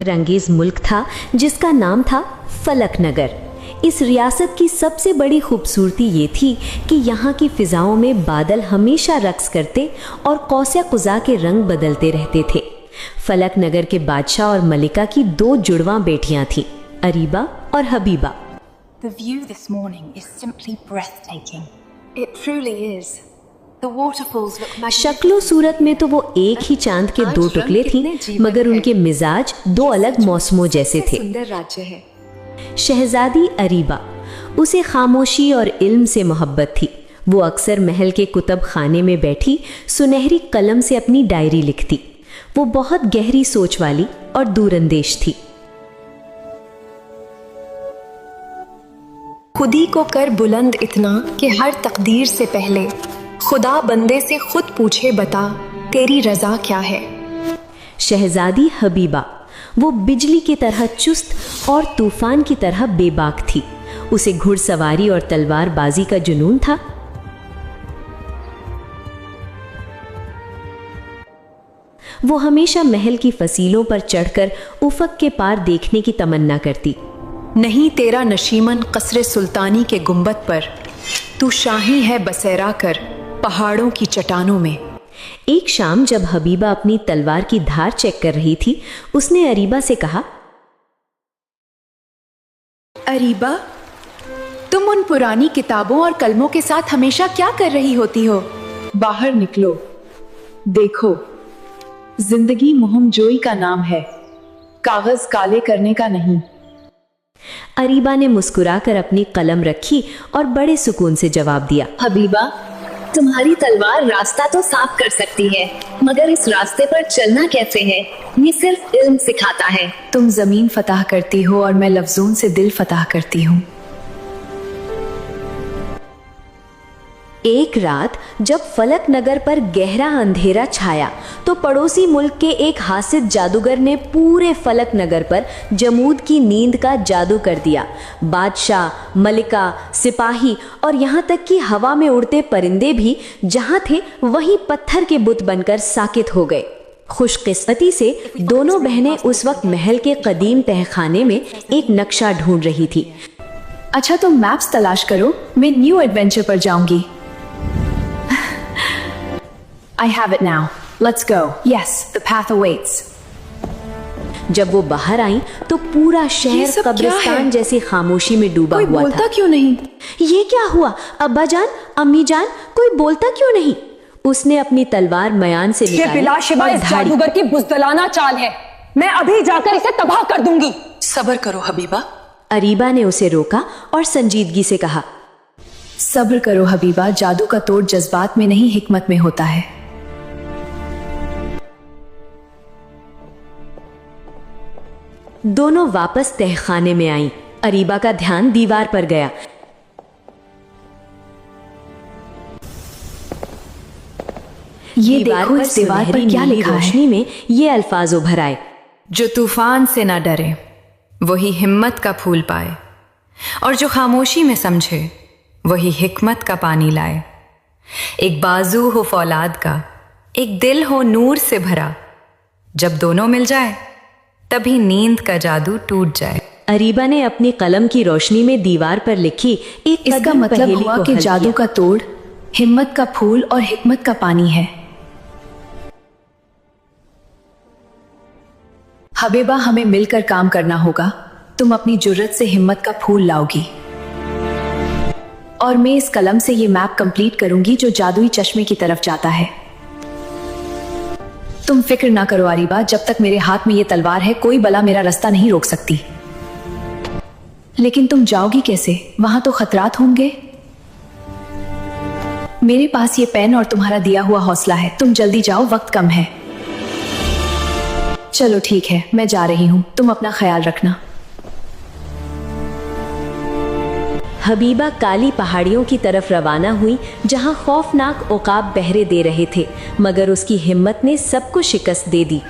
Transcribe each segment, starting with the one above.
रंगेज मुल्क था जिसका नाम था फलक नगर। इस रियासत की सबसे बड़ी खूबसूरती ये थी कि यहाँ की फिजाओं में बादल हमेशा रक्स करते और कौसा कुज़ा के रंग बदलते रहते थे। फलक नगर के बादशाह और मलिका की दो जुड़वां बेटियां थीं, अरीबा और Habiba. The view this morning is simply breathtaking. It truly is. The waterfalls look magnificent. शक्लो सूरत में तो वो एक ही चांद के दो टुकड़े थी, मगर उनके मिजाज दो अलग मौसमों जैसे थे। सुंदर राज्य है। शहजादी अरीबा, उसे खामोशी और इल्म से मोहब्बत थी। वो अक्सर महल के कुतब खाने में बैठी सुनहरी कलम से अपनी डायरी लिखती। वो बहुत गहरी सोच वाली और दूरंदेश थी। खुदी को कर बुलंद इतना कि हर तकदीर से पहले खुदा बंदे से खुद पूछे, बता तेरी रजा क्या है। शहजादी हबीबा, वो बिजली की तरह चुस्त और तूफान की तरह बेबाक थी। उसे घुड़सवारी और तलवारबाजी का जुनून था। वो हमेशा महल की फसीलों पर चढ़कर उफक के पार देखने की तमन्ना करती। नहीं तेरा नशीमन कसरे सुल्तानी के गुंबद पर, तू शाही है बसेरा कर पहाड़ों की चट्टानों में। एक शाम जब हबीबा अपनी तलवार की धार चेक कर रही थी, उसने अरीबा से कहा, अरीबा, तुम उन पुरानी किताबों और कलमों के साथ हमेशा क्या कर रही होती हो? बाहर निकलो, देखो, जिंदगी मुहिमजोई का नाम है, कागज काले करने का नहीं। अरीबा ने मुस्कुराकर अपनी कलम रखी और बड़े सुकून से जवाब दिया, हबीबा, तुम्हारी तलवार रास्ता तो साफ कर सकती है, मगर इस रास्ते पर चलना कैसे है, ये सिर्फ इल्म सिखाता है। तुम जमीन फतह करती हो और मैं लफ्जों से दिल फतह करती हूँ। एक रात जब फलक नगर पर गहरा अंधेरा छाया तो पड़ोसी मुल्क के एक हासिद जादूगर ने पूरे फलक नगर पर जमूद की नींद का जादू कर दिया। बादशाह, मलिका, सिपाही और यहाँ तक कि हवा में उड़ते परिंदे भी जहाँ थे वहीं पत्थर के बुत बनकर साकित हो गए। खुशकिस्मती से दोनों बहनें उस वक्त महल के कदीम तहखाने में एक नक्शा ढूंढ रही थी। अच्छा, तुम मैप्स तलाश करो, मैं न्यू एडवेंचर पर जाऊंगी। I have it now. Let's go. Yes, the path awaits. जब वो बाहर आई तो पूरा शहर कब्रिस्तान जैसी खामोशी में डूबा हुआ था। कोई बोलता क्यों नहीं? ये क्या हुआ? अब्बा जान, अम्मी जान, कोई बोलता क्यों नहीं? उसने अपनी तलवार मयान से निकाली। ये बिलाशिबा इस जादूगर की बुज़दिलाना चाल है। मैं अभी जाकर इसे तबाह कर दूंगी। सब्र करो हबीबा। अरीबा ने उसे रोका और संजीदगी से कहा, सब्र करो हबीबा, जादू का तोड़ जज्बात में नहीं हिकमत में होता है। दोनों वापस तहखाने में आईं। अरीबा का ध्यान दीवार पर गया। ये देखो, इस दीवार पर क्या लिखा है? रोशनी में ये अल्फाज उभर आए, जो तूफान से ना डरे वही हिम्मत का फूल पाए, और जो खामोशी में समझे वही हिकमत का पानी लाए। एक बाजू हो फौलाद का, एक दिल हो नूर से भरा, जब दोनों मिल जाए तभी नींद का जादू टूट जाए। अरीबा ने अपनी कलम की रोशनी में दीवार पर लिखी एक इसका मतलब हुआ कि जादू का तोड़ हिम्मत का फूल और हिकमत का पानी है। हबीबा, हमें मिलकर काम करना होगा। तुम अपनी जुर्रत से हिम्मत का फूल लाओगी और मैं इस कलम से ये मैप कंप्लीट करूंगी जो जादुई चश्मे की तरफ जाता है। तुम फिक्र ना करो अरीबा, जब तक मेरे हाथ में ये तलवार है कोई बला मेरा रास्ता नहीं रोक सकती। लेकिन तुम जाओगी कैसे? वहां तो खतरात होंगे। मेरे पास ये पेन और तुम्हारा दिया हुआ हौसला है। तुम जल्दी जाओ, वक्त कम है। चलो ठीक है, मैं जा रही हूं, तुम अपना ख्याल रखना। हबीबा काली पहाड़ियों की तरफ रवाना हुई जहां खौफनाक उकाब पहरे दे रहे थे, मगर उसकी हिम्मत ने सबको शिकस्त दे दी।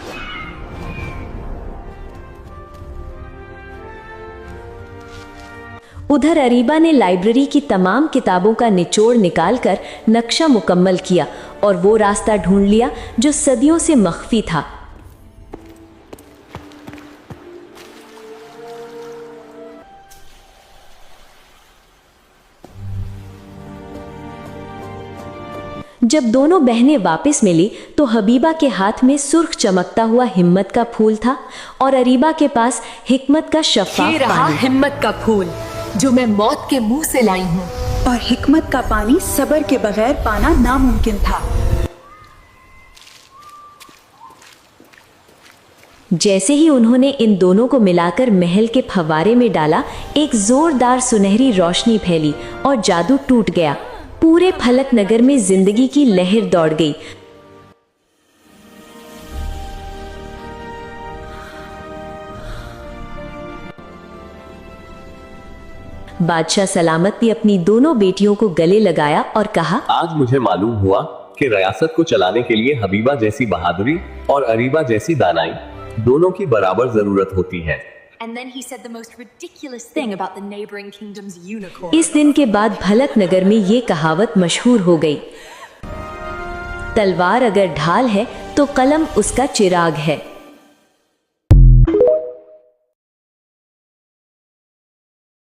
उधर अरीबा ने लाइब्रेरी की तमाम किताबों का निचोड़ निकालकर नक्शा मुकम्मल किया और वो रास्ता ढूंढ लिया जो सदियों से मख्फी था। जब दोनों बहनें वापस मिली तो हबीबा के हाथ में सुर्ख चमकता हुआ हिम्मत का फूल था और अरीबा के पास हिकमत का ये शफाफ रहा पानी। हिम्मत का फूल जो मैं मौत के मुंह से लाई हूँ। और हिकमत का पानी सब्र के बगैर पाना नामुमकिन था। जैसे ही उन्होंने इन दोनों को मिलाकर महल के फव्वारे में डाला, एक जोरदार सुनहरी रोशनी फैली और जादू टूट गया। पूरे फलक नगर में जिंदगी की लहर दौड़ गई। बादशाह सलामत ने अपनी दोनों बेटियों को गले लगाया और कहा, आज मुझे मालूम हुआ कि रियासत को चलाने के लिए हबीबा जैसी बहादुरी और अरीबा जैसी दानाई दोनों की बराबर जरूरत होती है। And then he said the most ridiculous thing about the neighboring kingdom's unicorn. इस दिन के बाद फलक नगर में ये कहावत मशहूर हो गई, तलवार अगर ढाल है तो कलम उसका चिराग है।